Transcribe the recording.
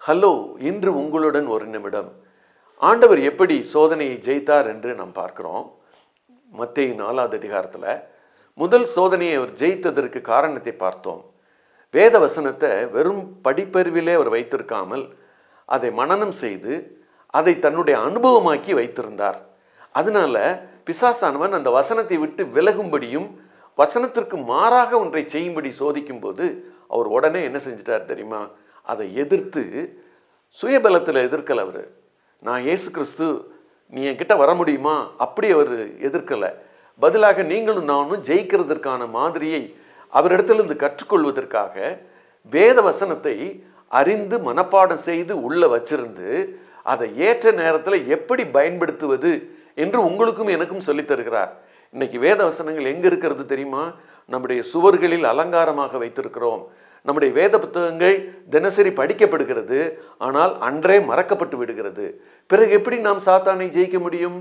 Hello, இன்று உங்களுடன் ஒரு நிமிடம். ஆண்டவர் எப்படி சோதனையை ஜெயித்தார் என்று நாம் பார்க்கிறோம். மத்தேயு 4வது அதிகாரத்தில் முதல் சோதனையை அவர் ஜெயித்ததற்கு காரணத்தை பார்த்தோம். வேத வசனத்தை வெறும் படிப்பறிவிலே அவர் வைத்திருக்காமல் அதை மனனம் செய்து அதை தன்னுடைய அனுபவமாக்கி வைத்திருந்தார். அதனால பிசாசானவன் அந்த வசனத்தை விட்டு விலகும்படியும் வசனத்திற்கு மாறாக ஒன்றை செய்யும்படி சோதிக்கும் போது அவர் உடனே என்ன செஞ்சிட்டார் தெரியுமா? அதை எதிர்த்து சுயபலத்தில் எதிர்க்கலை. அவர் நான் இயேசு கிறிஸ்து, நீ என்கிட்ட வர முடியுமா அப்படி அவர் எதிர்க்கலை. பதிலாக நீங்களும் நானும் ஜெயிக்கிறதற்கான மாதிரியை அவரிடத்திலிருந்து கற்றுக்கொள்வதற்காக வேத வசனத்தை அறிந்து மனப்பாடம் செய்து உள்ள வச்சிருந்து அதை ஏற்ற நேரத்தில் எப்படி பயன்படுத்துவது என்று உங்களுக்கும் எனக்கும் சொல்லித் தருகிறார். இன்னைக்கு வேத வசனங்கள் எங்க இருக்கிறது தெரியுமா? நம்முடைய சுவர்களில் அலங்காரமாக வைத்திருக்கிறோம். நம்முடைய வேத புத்தகங்கள் தினசரி படிக்கப்படுகிறது, ஆனால் அன்றே மறக்கப்பட்டு விடுகிறது. பிறகு எப்படி நாம் சாத்தானை ஜெயிக்க முடியும்?